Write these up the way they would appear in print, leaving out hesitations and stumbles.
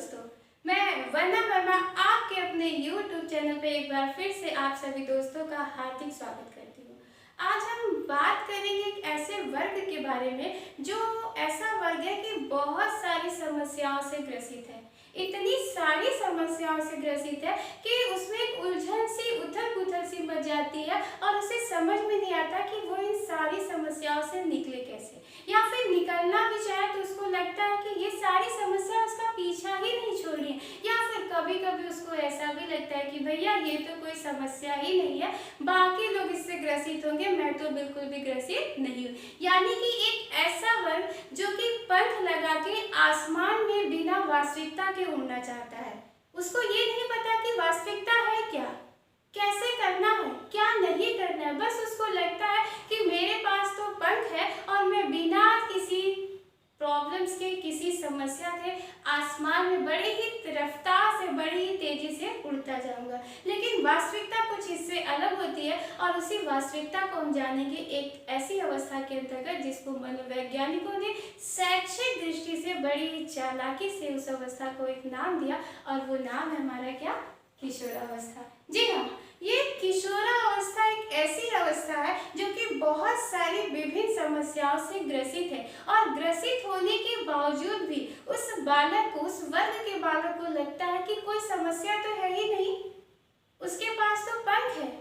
दोस्तों, मैं वंदना वर्मा आपके अपने YouTube चैनल पे एक बार फिर से आप सभी दोस्तों का हार्दिक स्वागत करती हूँ। आज हम बात करेंगे एक ऐसे वर्ग के बारे में जो ऐसा वर्ग है कि बहुत सारी समस्याओं से ग्रसित है। इतनी सारी समस्याओं से ग्रसित है कि उसमें एक उलझन सी उथल-पुथल सी मच जाती है और उसे समझ में नहीं आता कि वो इन सारी समस्याओं से निकले कैसे, या फिर निकलना भी चाहे तो उसको लगता है कि ये सारी समस्या उसका पीछा ही नहीं छोड़ रही है, या फिर कभी कभी उसको ऐसा भी लगता है कि भैया ये तो कोई समस्या ही नहीं है, बाकी लोग इससे ग्रसित होंगे, मैं तो बिल्कुल भी ग्रसित नहीं हूँ। यानी कि एक ऐसा वर्ग जो कि पंख लगा के आसमान में बिना वास्तविकता के उड़ना चाहता है। उसको ये नहीं पता कि वास्तविकता है क्या, कैसे करना है, क्या नहीं करना है। बस उसको लगता है कि मेरे पास तो पंख है और मैं बिना किसी प्रॉब्लम्स के, किसी समस्या के आसमान में बड़ी ही रफ्तार से, बड़ी ही तेजी से उड़ता जाऊंगा। लेकिन वास्तविकता कुछ इससे अलग होती है और उसी वास्तविकता को हम जानेंगे एक ऐसी अवस्था के अंतर्गत जिसको मनोवैज्ञानिकों ने शैक्षिक दृष्टि से बड़ी ही चालाकी से उस अवस्था को एक नाम दिया, और वो नाम है हमारा क्या, किशोरावस्था। जी हाँ, ये किशोरावस्था एक ऐसी अवस्था है जो कि बहुत सारी विभिन्न समस्याओं से ग्रसित है, और ग्रसित होने के बावजूद भी उस बालक को, उस वर्ग के बालक को लगता है कि कोई समस्या तो है ही नहीं, उसके पास तो पंख है।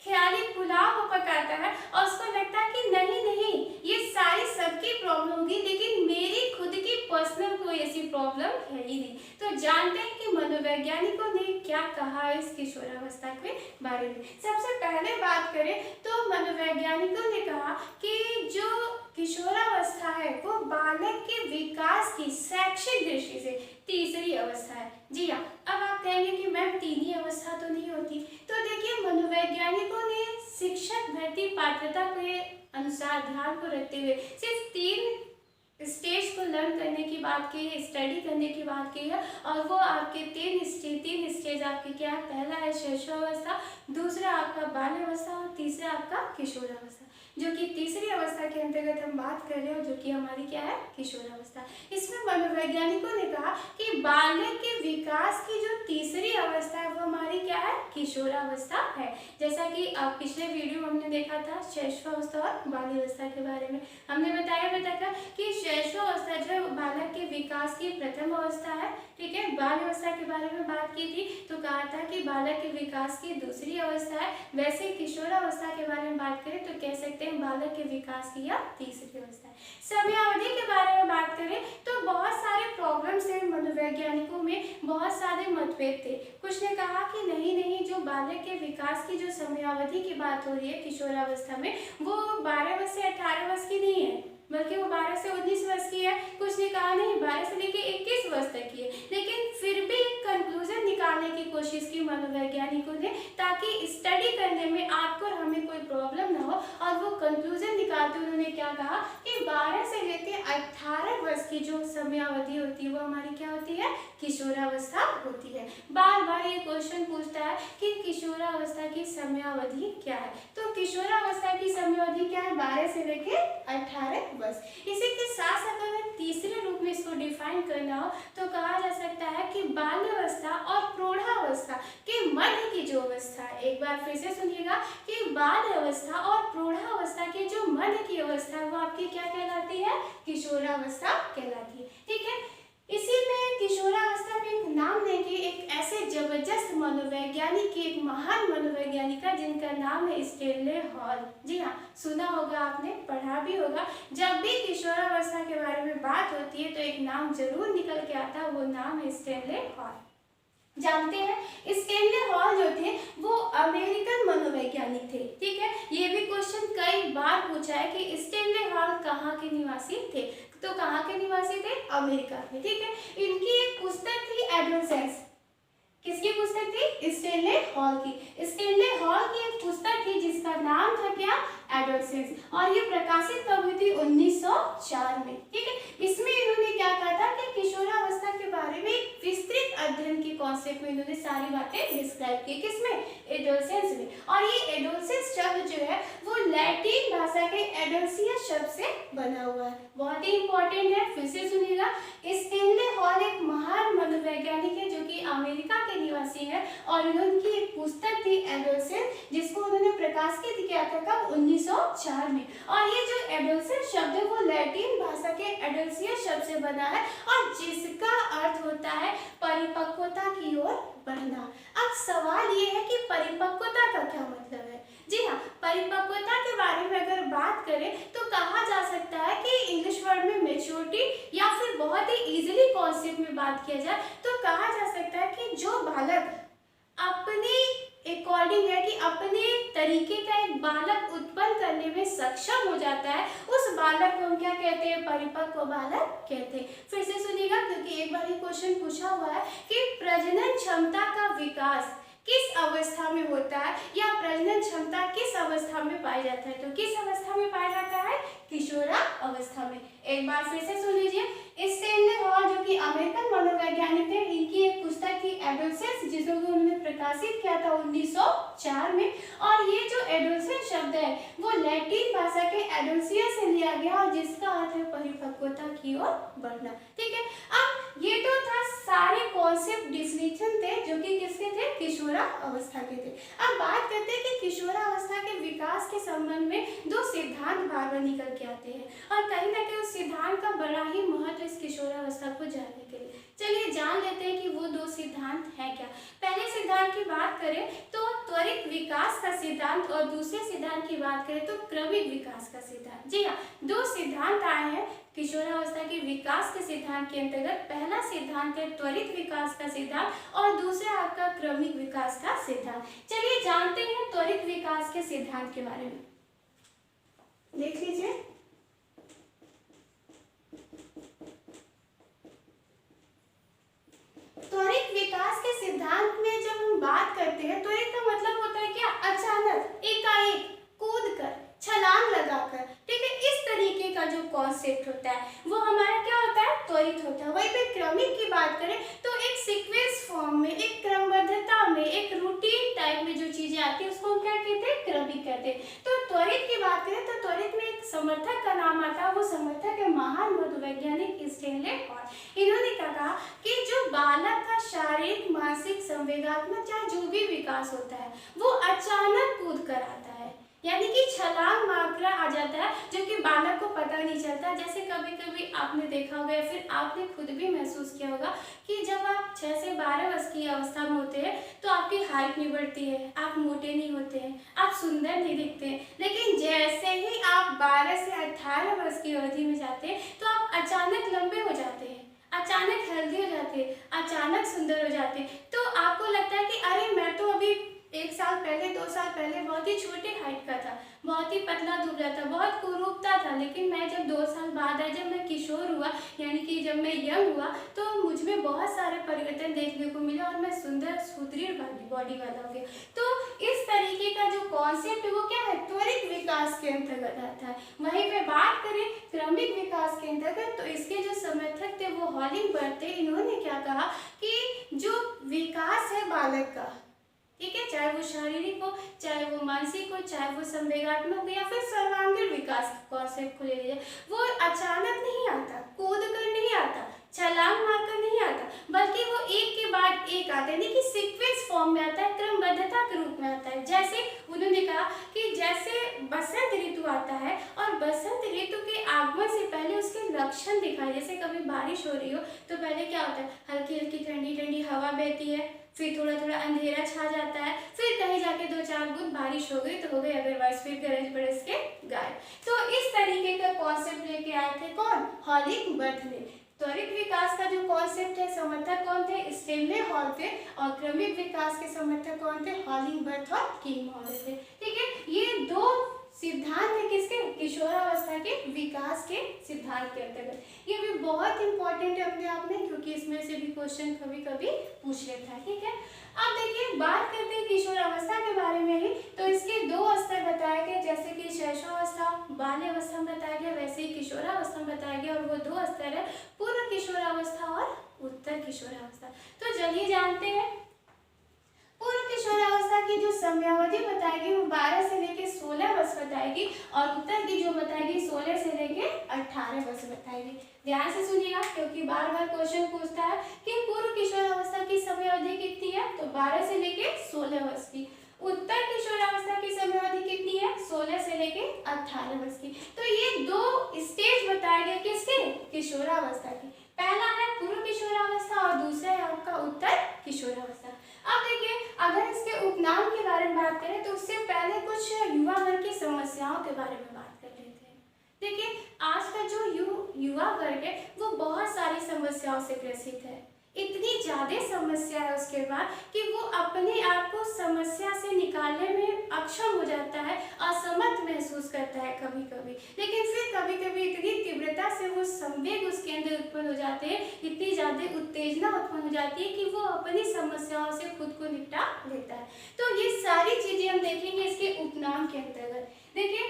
ख्याली पुलाव वो पकाता है और उसको लगता है कि नहीं नहीं, ये सारी सबकी प्रॉब्लम होगी, लेकिन मेरी खुद की पर्सनल कोई ऐसी प्रॉब्लम है ही नहीं। तो जानते हैं कि मनोवैज्ञानिकों ने क्या कहा इस किशोरावस्था के बारे में। सबसे पहले बात करें तो मनोवैज्ञानिकों ने कहा कि जो किशोरावस्था है वो बालक के विकास की शैक्षिक दृष्टि से तीसरी अवस्था है। जी हाँ, अब आप कहेंगे कि मैम तीन ही अवस्था तो नहीं होती। तो देखिए, मनोवैज्ञानिकों ने शिक्षक भर्ती पात्रता के अनुसार ध्यान को रखते हुए सिर्फ 3 स्टेज को लर्न करने की बात की है, स्टडी करने की बात की है, और वो आपके 3 स्टेज आपके क्या है। पहला है शैशवावस्था, दूसरा आपका बाल्यावस्था और तीसरा आपका किशोरावस्था, जो कि तीसरी अवस्था के अंतर्गत हम बात कर रहे हैं, जो कि हमारी क्या है, किशोरावस्था। इसमें मनोवैज्ञानिकों ने कहा कि बालक के विकास की जो तीसरी अवस्था है वो हमारी क्या है, किशोरावस्था है। जैसा कि पिछले वीडियो में हमने देखा था शैशवावस्था और बाल्यावस्था के बारे में, हमने बताया था कि शैशवावस्था जो बालक के विकास की प्रथम अवस्था है, ठीक है। बाल्यावस्था के बारे में बात की थी तो कहा था कि बालक के विकास की दूसरी अवस्था है। वैसे किशोरावस्था के बारे में बात करें तो कह सकते हैं बालक के विकास की यह तीसरी अवस्था है। समयावधि के बारे में बात करें तो बहुत सारे प्रॉब्लम्स हैं, मनोवैज्ञानिकों में बहुत सारे मतभेद थे। कुछ ने कहा कि नहीं नहीं, जो बालक के विकास की जो समयावधि की बात हो रही है किशोरावस्था में, वो 12 वर्ष से 18 वर्ष की नहीं है, बल्कि वो 12 से 19 वर्ष की है। कुछ ने कहा नहीं, 12 से लेकर 21 वर्ष तक की है। लेकिन फिर भी एक कंक्लूजन निकालने की कोशिश की मनोवैज्ञानिकों ने, ताकि स्टडी करने में आपको और हमें कोई प्रॉब्लम ना हो। और वो कंक्लूजन निकालते उन्होंने क्या कहा कि 12 से लेकर 18 वर्ष की जो समयावधि होती है वो हमारी क्या होती है, किशोरावस्था होती है। बार बार ये क्वेश्चन पूछता है कि किशोरावस्था की समयावधि क्या है। तो किशोरावस्था की समयावधि क्या है, 12 से लेकर 18 वर्ष। इसी के साथ साथ अगर तीसरे रूप में इसको डिफाइन करना हो तो कहा जा सकता है कि बाल्यावस्था और प्रौढ़ावस्था के मध्य की जो अवस्था है, एक बार फिर से सुनिएगा कि बाल्यावस्था और प्रौढ़ावस्था के जो मध्य की अवस्था है वो आपकी क्या कहलाती है, किशोरावस्था कहलाती है, ठीक है। इसी में किशोरावस्था में एक नाम देंगे एक ऐसे जबरदस्त मनोवैज्ञानिक की, एक महान मनोवैज्ञानिका जिनका नाम है स्टेनले हॉल। जी हाँ, सुना होगा आपने, पढ़ा भी होगा। जब भी किशोरावस्था के बारे में बात होती है तो एक नाम जरूर निकल के आता है, वो नाम है स्टेनले हॉल। जानते हैं स्टेनले हॉल जो थे वो अमेरिकन मनोवैज्ञानिक थे, ठीक है। ये भी क्वेश्चन कई बार पूछा है कि स्टेनले हॉल कहाँ के निवासी थे, तो कहाँ के निवासी थे, अमेरिका में, ठीक है। इनकी एक पुस्तक थी एडोलसेंस। किसकी पुस्तक थी, स्टेनले हॉल की। स्टेनले हॉल की एक पुस्तक थी जिसका नाम था क्या, एडोलसेंस, और ये प्रकाशित कब हुई थी, 1904 में, ठीक है। इसमें इन्होंने क्या कहा था कि किशोरावस्था के बारे में एक विस्तृत अध्ययन के कॉन्सेप्ट में इन्होंने सारी बातें डिस्क्राइब की। किसमें, एडोलसेंस में। और ये एडोलसेंस शब्द जो है वो लैटिन भाषा के एडल्सिया शब्द से बना हुआ है। बहुत ही इंपॉर्टेंट है, फिर से सुनिएगा। स्टेनले हॉल एक महान मनोवैज्ञानिक है जो कि अमेरिका के निवासी है और उनकी एक पुस्तक थी एडोलसेंस, जिसको उन्होंने प्रकाशित किया था कब? 1904 में। और ये जो एडोलसेंस शब्द है वो लैटिन भाषा के एडल्सिया शब्द से बना है और जिसका अर्थ होता है परिपक्वता की ओर बढ़ना। अब सवाल ये है कि परिपक्वता का क्या मतलब है? जी हाँ, परिपक्वता के बारे में अगर बात करें तो कहा जा सकता है कि इंग्लिश वर्ड में मैच्योरिटी या फिर बहुत ही इजीली कॉन्सेप्ट में बात किया जाए तो कहा जा सकता है कि जो बालक अपने अकॉर्डिंग है कि अपने तरीके का एक बालक उत्पन्न करने में सक्षम हो जाता है, उस बालक को हम क्या कहते हैं? परिपक्व बालक कहते हैं। फिर से सुनिएगा क्योंकि एक बार ये क्वेश्चन पूछा हुआ है कि प्रजनन क्षमता का विकास किस अवस्था में होता है या प्रजनन क्षमता किस अवस्था में पाया जाता है? तो किस अवस्था में पाया जाता है? किशोरा अवस्था में। एक बार फिर से सुन लीजिए। स्टेनले हॉल जो कि अमेरिकन मनोवैज्ञानिक थे, इनकी एक पुस्तक थी एडोलसेंस जिसको उन्होंने प्रकाशित किया था 1904 में। और ये जो एडोलसेंस शब्द है वो लैटिन भाषा के एडोल्सिया से लिया गया और जिसका अर्थ है परिपक्वता की ओर बढ़ना। ठीक है, अब ये तो था सारे कॉन्सेप्ट डिफिनेशन थे जो कि किसके थे? किशोरा अवस्था के थे। अब बात करते हैं कि किशोरा अवस्था के विकास के संबंध में दो सिद्धांत बार बार निकल के आते हैं और कहीं ना कहीं उस सिद्धांत का बड़ा ही महत्व इस किशोरावस्था को जानने के लिए। चलिए जान लेते हैं कि वो दो सिद्धांत हैं क्या। पहले सिद्धांत की बात करें तो त्वरित विकास का सिद्धांत और दूसरे सिद्धांत की बात करें तो क्रमिक विकास का सिद्धांत। जी हाँ, दो सिद्धांत आए हैं किशोरावस्था के विकास के सिद्धांत के अंतर्गत। पहला सिद्धांत है त्वरित विकास का सिद्धांत और दूसरा आपका क्रमिक विकास का सिद्धांत। चलिए जानते हैं त्वरित विकास के सिद्धांत के बारे में। देख लीजिए, त्वरित विकास के सिद्धांत में जब हम बात करते हैं, त्वरित का मतलब होता है क्या? अचानक, एकाएक, कूदकर, छलांग लगाकर। ठीक है, इस तरीके का जो कॉन्सेप्ट होता है वो हमारा क्या होता है? त्वरित होता है। वहीं पे क्रमिक की बात करें तो एक सीक्वेंस फॉर्म में, एक क्रमबद्धता में, एक रूटीन टाइप में जो चीजें आती है उसको हम क्या कहते हैं? क्रमिक कहते हैं। तो त्वरित की बात करें तो त्वरित में एक समर्थक का नाम आता है, वो समर्थक है महान मनोवैज्ञानिक स्टेनले हॉल। इन्होंने कहा कि जो बालक का शारीरिक, मानसिक, संवेगात्मक चाहे जो भी विकास होता है वो अचानक कूद कर आता है, यानी कि छलांग मारकर आ जाता है जो कि बालक को पता नहीं चलता। जैसे कभी कभी आपने देखा होगा या फिर आपने खुद भी महसूस किया होगा कि जब आप 6 से 12 वर्ष की अवस्था में होते हैं तो आपकी हाइट नहीं बढ़ती है, आप मोटे नहीं होते हैं, आप सुंदर नहीं दिखते हैं। लेकिन जैसे ही आप 12 से 18 वर्ष की अवधि में जाते हैं तो आप अचानक लंबे हो जाते हैं, अचानक हेल्दी हो जाते हैं, अचानक सुंदर हो जाते हैं। तो आपको लगता है कि अरे मैं तो अभी 1 साल पहले, 2 साल पहले बहुत ही छोटे हाइट का था, बहुत ही पतला दुबला था, बहुत कुरूपता था। लेकिन मैं जब 2 साल बाद आया, जब मैं किशोर हुआ, यानी कि जब मैं यंग हुआ, तो मुझ में बहुत सारे परिवर्तन देखने को मिले और मैं सुंदर सुदृढ़ बॉडी वाला हो गया। तो इस तरीके का जो कॉन्सेप्ट है वो क्या है? त्वरित विकास के अंतर्गत आता है। वहीं पे बात करें क्रमिक विकास के अंतर्गत तो इसके जो समर्थक थे वो हॉलिंगबर्ग थे। इन्होंने क्या कहा कि जो विकास है बालक का, ठीक है, चाहे वो शारीरिक हो, चाहे वो मानसिक हो, चाहे वो संवेगात्मक हो या फिर सर्वांगीण विकास कॉन्सेप्ट को ले लीजिए, वो अचानक नहीं आता, कूद कर नहीं आता, छलांग मारकर नहीं आता, बल्कि वो एक के बाद एक आता है, यानी कि सीक्वेंस फॉर्म में आता है, क्रमबद्धता के रूप में आता है। जैसे उन्होंने कहा कि जैसे बसंत ऋतु आता है और बसंत ऋतु के आगमन से पहले उसके लक्षण दिखाए, जैसे कभी बारिश हो रही हो तो पहले क्या होता है? हल्की हल्की ठंडी ठंडी हवा बहती है, फिर थोड़ा थोड़ा अंधेरा छा जाता है, फिर कहीं जाके 2-4 बूंद बारिश हो गई तो हो गई, अदरवाइज फिर गरज बरस के गायब। तो इस तरीके का कॉन्सेप्ट लेके आए थे कौन? हॉलिंगबर्ग ने। त्वरित विकास का जो कॉन्सेप्ट है समर्थक कौन थे? स्टेनले हॉल थे। और क्रमिक विकास के समर्थक कौन थे? हॉलिंगबर्ग और किंग थे। ठीक है, ये दो सिद्धांत है किसके? किशोरावस्था के विकास के सिद्धांत के अंतर्गत। ये भी बहुत इंपॉर्टेंट है अपने आप में, क्योंकि इसमें से भी क्वेश्चन कभी कभी पूछ लेता है। ठीक है, अब देखिए बात करते हैं किशोरावस्था के बारे में ही। तो इसके 2 स्तर बताए गए, जैसे कि शैशवावस्था, बाल्यावस्था में बताया गया, वैसे ही किशोरावस्था में बताया गया। और वो 2 स्तर है, पूर्व किशोरावस्था और उत्तर किशोरावस्था। तो चलिए जानते हैं। पूर्व किशोरावस्था की जो समयावधि बताएगी वो 12 से लेकर 16 वर्ष बताएगी और उत्तर की जो बताएगी 16 से लेकर 18 वर्ष बताएगी। ध्यान से सुनिएगा क्योंकि बार बार क्वेश्चन पूछता है कि पूर्व किशोरावस्था की समयावधि कितनी है, तो 12 से लेकर 16 वर्ष की। उत्तर किशोरावस्था की समयावधि कितनी है, 16 से लेकर 18 वर्ष की। तो ये दो स्टेज बताए गए किसके, किशोरावस्था की। पहला है पूर्व किशोरावस्था और दूसरा है आपका उत्तर किशोरावस्था। अब देखिए, अगर इसके उपनाम के बारे में बात करें तो उससे पहले कुछ युवा वर्ग की समस्याओं के बारे में बात कर लेते हैं। देखिए, आज का जो युवा वर्ग है वो बहुत सारी समस्याओं से ग्रसित है। इतनी ज्यादा समस्या है उसके बाद कि वो अपने आप को समस्या से निकालने में अक्षम हो जाता है, असमर्थ महसूस करता है कभी कभी। लेकिन फिर कभी कभी इतनी तीव्रता से वो संवेग उसके अंदर उत्पन्न हो जाते हैं, इतनी ज्यादा उत्तेजना उत्पन्न हो जाती है कि वो अपनी समस्याओं से खुद को निपटा लेता है। तो ये सारी चीजें हम देखेंगे इसके उपनाम के अंतर्गत। देखिए,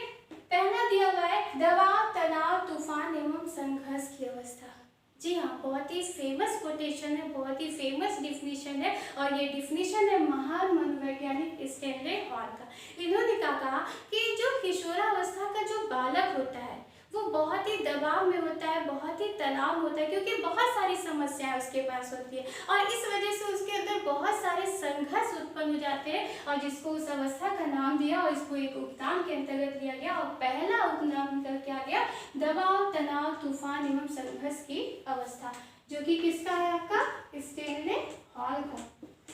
पहला दिया हुआ है दबाव, तनाव, तूफान एवं संघर्ष की अवस्था। जी हाँ, बहुत ही फेमस कोटेशन है, बहुत ही फेमस डिफिनीशन है और ये डिफिनीशन है महान मनोवैज्ञानिक स्टैनले हॉल का। इन्होंने कहा कि जो किशोरावस्था का जो बालक होता है वो बहुत ही दबाव में होता है, बहुत ही तनाव होता है, क्योंकि बहुत सारी समस्याएं उसके पास होती है और इस वजह से उसके अंदर बहुत सारे संघर्ष उत्पन्न हो जाते हैं और जिसको उस अवस्था का नाम दिया और इसको एक उपनाम के अंतर्गत लिया गया और पहला उपनाम क्या गया, दबाव, तनाव, तूफान एवं संघर्ष की अवस्था, जो कि किसका है, आपका स्टैनले हॉल का।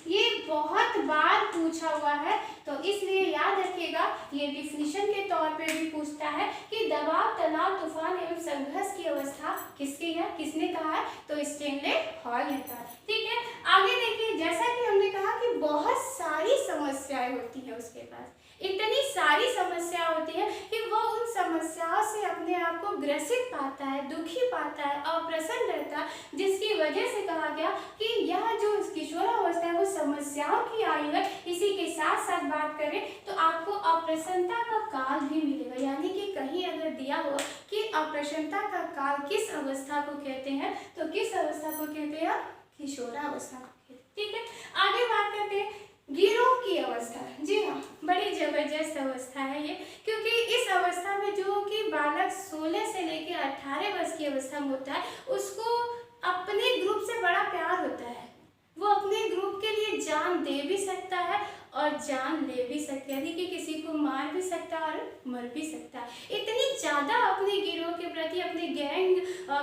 ये बहुत बार पूछा हुआ है तो इसलिए याद रखिएगा, ये डिफिनीशन के तौर पे भी पूछता है कि दबाव, तनाव, तूफान एवं संघर्ष की अवस्था किसकी है, किसने कहा है, तो स्टैनले हॉल ने कहा। ठीक है, आगे देखिए, जैसा कि हमने कहा कि बहुत सारी समस्याएं होती है उसके पास, इतनी सारी समस्या होती है कि वो उन समस्याओं से अपने आप को ग्रसित पाता है, दुखी पाता है, अप्रसन्न रहता है, जिसकी वजह से कहा गया कि यह जो किशोरावस्था है वो समस्याओं की आयु है। इसी के साथ साथ बात करें तो आपको अप्रसन्नता का काल भी मिलेगा, यानी कि कहीं अगर दिया हो कि अप्रसन्नता का काल किस अवस्था को कहते हैं, तो किस अवस्था को कहते हैं, किशोरावस्था को कहते हैं। ठीक है, आगे बात करते हैं गिरोह की अवस्था। जी हाँ, बड़ी जबरदस्त अवस्था है ये, क्योंकि इस अवस्था में जो कि बालक 16 से लेकर 18 वर्ष की अवस्था में होता है, उसको अपने ग्रुप से बड़ा प्यार होता है। वो अपने ग्रुप के लिए जान दे भी सकता है और जान ले भी सकता है, यानी कि किसी को मार भी सकता है और मर भी सकता है। इतनी ज़्यादा अपने गिरोह के प्रति, अपने गैंग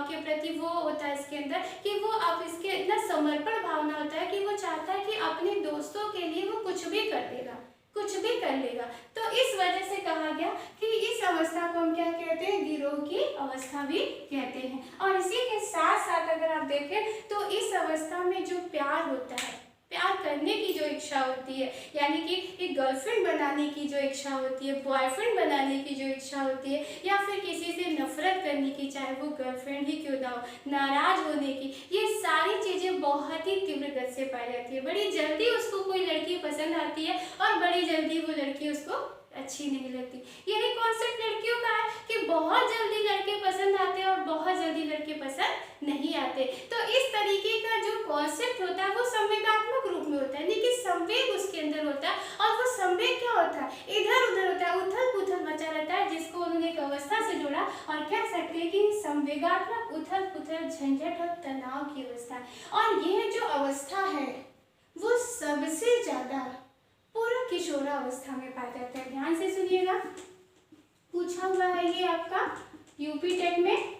के प्रति वो होता है इसके अंदर कि वो अब इसके इतना समर्पण भावना होता है कि वो चाहता है कि अपने दोस्तों के लिए वो कुछ भी कर देगा, कुछ भी कर लेगा। तो इस वजह से कहा गया कि इस अवस्था को हम क्या कहते हैं, गिरोह की अवस्था भी कहते हैं। और इसी के साथ साथ अगर आप देखें तो इस अवस्था में जो प्यार होता है, प्यार करने की जो इच्छा होती है, यानी कि एक गर्लफ्रेंड बनाने की जो इच्छा होती है, बॉयफ्रेंड बनाने की जो इच्छा होती है, या फिर किसी से नफरत करने की, चाहे वो गर्लफ्रेंड ही क्यों ना हो, नाराज होने की, ये सारी चीज़ें बहुत ही तीव्र गति से पाई जाती है। बड़ी जल्दी उसको कोई लड़की पसंद आती है और बड़ी जल्दी वो लड़की उसको अच्छी नहीं लगती। यही कॉन्सेप्ट लड़कियों का है कि बहुत जल्दी लड़के पसंद आते हैं और बहुत जल्दी लड़के पसंद नहीं आते। तो इस तरीके का जो कॉन्सेप्ट होता है वो संवेगात्मक रूप में होता है, यानी कि संवेग उसके अंदर होता है और वो संवेग क्या होता है, इधर उधर होता है, उथल पुथल मचा रहता है, जिसको उन्होंने एक अवस्था से जोड़ा और कह सकते हैं कि संवेगात्मक उथल पुथल, झंझट और तनाव की अवस्था। और यह जो अवस्था है वो सबसे ज्यादा पूर्व किशोरावस्था में पाया जाता है। ध्यान से सुनिएगा, पूछा हुआ है ये आपका यूपी टेट में।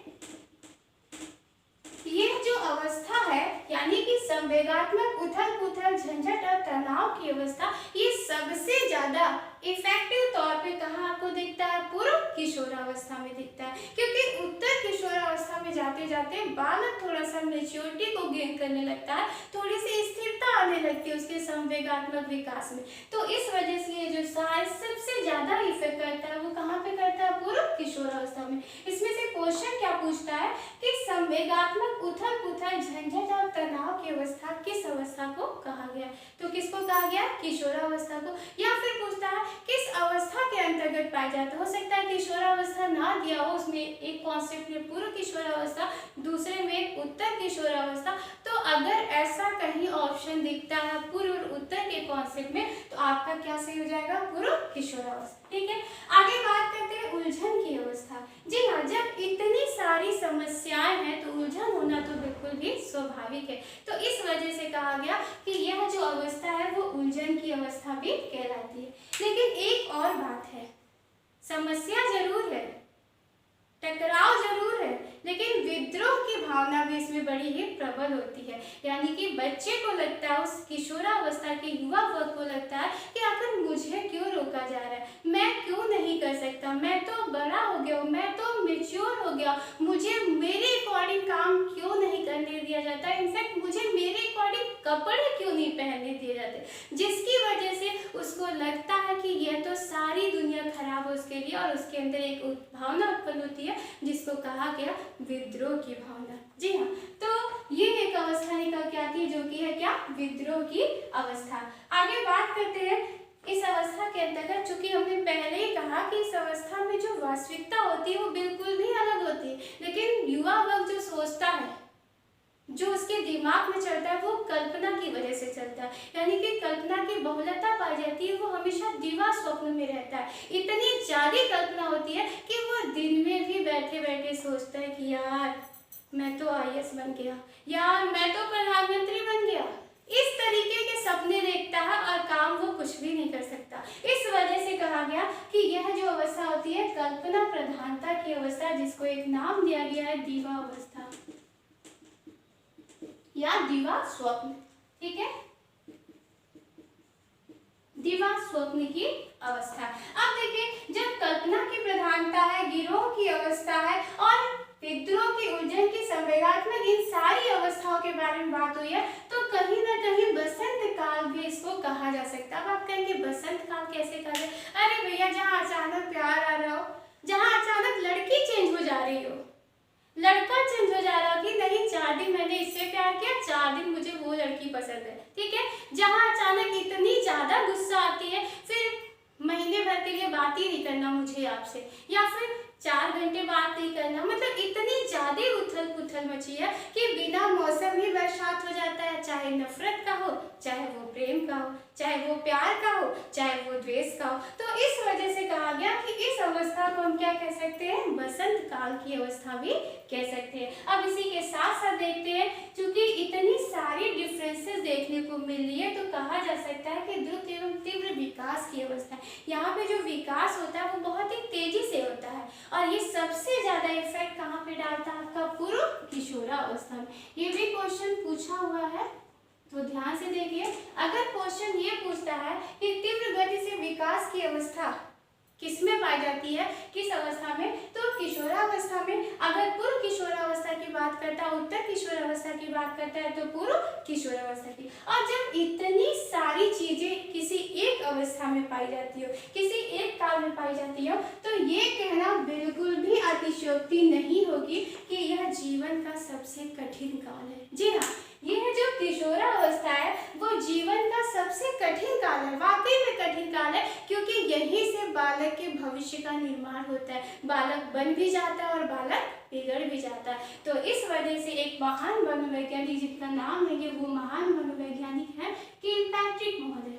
ये जो अवस्था है यानी कि संवेगात्मक उथल पुथल, झंझट और तनाव की अवस्था, ये सबसे ज्यादा इफेक्टिव तौर पे कहाँ आपको दिखता है, पूर्व किशोरावस्था में दिखता है। क्योंकि उत्तर किशोरावस्था में जाते जाते बालक थोड़ा सा मेच्योरिटी को गेन करने लगता है, थोड़ी सी स्थिरता आने लगती है उसके संवेगात्मक विकास में। तो इस वजह से ये जो सबसे ज्यादा इफेक्ट करता है वो कहाँ पे करता है, पूर्व किशोरावस्था में। इसमें से क्वेश्चन क्या पूछता है कि संवेगात्मक उथल पुथल, झंझट और तनाव की अवस्था किस अवस्था को कहा गया, तो किसको कहा गया, किशोरावस्था को। या फिर पूछता है किस अवस्था के अंतर्गत पाया जाता है, हो सकता है किशोरावस्था ना दिया हो, उसमें एक कॉन्सेप्ट में पूर्व किशोरावस्था, दूसरे में उत्तर किशोरावस्था, तो अगर ऐसा कहीं ऑप्शन दिखता है पूर्व और उत्तर के कॉन्सेप्ट में, तो आपका क्या सही हो जाएगा? पूर्व किशोरावस्था। ठीक है, आगे बात करते हैं उलझन की अवस्था। जी हाँ, जब इतनी सारी समस्याएं हैं तो उलझन होना तो बिल्कुल भी स्वाभाविक है। तो इस वजह से कहा गया कि यह जो अवस्था है वो उलझन की अवस्था भी कहलाती है। लेकिन एक और बात है, समस्या जरूर है, टकराव जरूर है, लेकिन विद्रोह की भावना भी इसमें बड़ी ही प्रबल होती है। यानी कि बच्चे को लगता है, उस किशोरावस्था के युवा वर्ग को लगता है कि आखिर मुझे क्यों रोका जा रहा है, मैं क्यों नहीं कर सकता, मैं तो बड़ा हो गया हूँ, मैं तो मैच्योर हो गया, मुझे मेरे अकॉर्डिंग काम क्यों नहीं करने दिया जाता, इनफैक्ट मुझे मेरे अकॉर्डिंग कपड़े क्यों नहीं पहनने दिए जाते, जिसकी वजह से उसको लगता है कि यह तो सारी दुनिया खराब है उसके लिए, और उसके अंदर एक भावना उत्पन्न होती है जिसको कहा गया विद्रोह की भावना। जी हाँ, तो ये एक अवस्था निकल के आती है जो कि है क्या? विद्रोह की अवस्था। आगे बात करते हैं इस अवस्था के अंतर्गत, चूंकि हमने पहले ही कहा कि इस अवस्था में जो वास्तविकता होती है वो बिल्कुल भी अलग होती है, लेकिन युवा वर्ग जो सोचता है, जो उसके दिमाग में चलता है, वो कल्पना की वजह से चलता है। यानी कि कल्पना की बहुलता पाई जाती है, वो हमेशा दिवा स्वप्न में रहता है। इतनी ज्यादा कल्पना होती है कि वो दिन में भी बैठे बैठे सोचता है कि यार मैं तो IAS बन गया, यार मैं तो प्रधानमंत्री बन गया। इस तरीके के सपने देखता है और काम वो कुछ भी नहीं कर सकता। इस वजह से कहा गया कि यह जो अवस्था होती है कल्पना प्रधानता की अवस्था, जिसको एक नाम दिया गया है दीवा अवस्था या दिवा स्वप्न। ठीक है, दिवा स्वप्न की अवस्था। अब देखिए, जब कल्पना की प्रधानता है, गिरोह की अवस्था है और विद्रोह की उलझन की संवेगात्मक, इन सारी अवस्थाओं के बारे में बात हुई है, तो कहीं ना कहीं बसंत काल भी इसको कहा जा सकता है। अब आप कहेंगे बसंत काल कैसे कहा जाए? अरे भैया, जहाँ अचानक प्यार आ रहा हो, जहाँ अचानक लड़की चेंज हो जा रही हो, लड़का चेंज हो जा रहा हो कि नहीं 4 दिन मैंने इससे प्यार किया, 4 दिन मुझे वो लड़की पसंद है। ठीक है, जहाँ अचानक इतनी ज्यादा गुस्सा आती है, फिर महीने भर के लिए बात ही नहीं करना मुझे आपसे, या फिर 4 घंटे बात नहीं करना, मतलब इतनी ज्यादा उथल पुथल मची है कि बिना मौसम ही बरसात हो जाता है, चाहे नफरत का हो, चाहे वो प्रेम का हो, चाहे वो प्यार का हो, चाहे वो द्वेष का हो। तो इस वजह से कहा गया कि इस अवस्था को हम क्या कह सकते हैं? बसंत काल की अवस्था भी कह सकते हैं। अब इसी के साथ साथ देखते हैं, क्योंकि इतनी सारी डिफरेंसेस देखने को मिल रही है, तो कहा जा सकता है कि द्रुत एवं तीव्र विकास की अवस्था। यहाँ पे जो विकास होता है वो बहुत ही तेजी से होता है, और ये सबसे ज्यादा इफेक्ट कहाँ पे डालता है? आपका पूर्व किशोरावस्था में। ये भी क्वेश्चन पूछा हुआ है, तो ध्यान से देखिए। अगर क्वेश्चन ये पूछता है कि तीव्र गति से विकास की अवस्था किसमें पाई जाती है, किस अवस्था में, तो किशोरावस्था में। अगर पूर्व किशोरावस्था की बात करता है, उत्तर किशोरावस्था की बात करता है, तो पूर्व किशोरावस्था की। और जब इतनी सारी चीजें किसी एक अवस्था में पाई जाती हो, किसी एक काल में पाई जाती हो, तो ये कहना बिल्कुल भी अतिशयोक्ति नहीं होगी कि यह जीवन का सबसे कठिन काल है। जी हाँ, यह जो किशोरावस्था है वो जीवन का सबसे कठिन काल है, वाकई में कठिन काल है, क्योंकि यहीं से बालक के भविष्य का निर्माण होता है। बालक बन भी जाता है और बालक बिगड़ भी जाता है। तो इस वजह से एक महान मनोवैज्ञानिक जिनका नाम है, ये वो महान मनोवैज्ञानिक है किलपैट्रिक महोदय।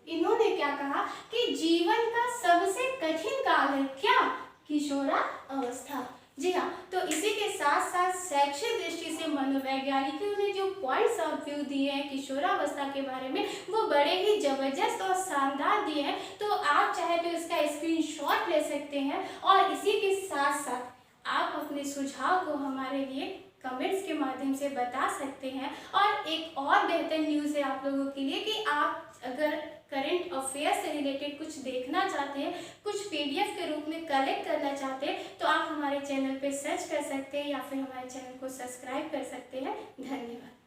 इन्होंने क्या कहा कि जीवन का सबसे कठिन काल है क्या? किशोरावस्था। जी हाँ, तो इसी के साथ साथ शैक्षिक दृष्टि से मनोवैज्ञानिकों ने जो पॉइंट्स ऑफ व्यू दिए हैं किशोरावस्था के बारे में, वो बड़े ही जबरदस्त और शानदार दिए हैं। तो आप चाहे तो इसका स्क्रीनशॉट ले सकते हैं, और इसी के साथ साथ आप अपने सुझाव को हमारे लिए कमेंट्स के माध्यम से बता सकते हैं। और एक और बेहतर न्यूज़ है आप लोगों के लिए कि आप अगर करंट अफेयर से रिलेटेड कुछ देखना चाहते हैं, कुछ PDF के रूप में कलेक्ट करना चाहते हैं, तो आप हमारे चैनल पे सर्च कर सकते हैं या फिर हमारे चैनल को सब्सक्राइब कर सकते हैं। धन्यवाद।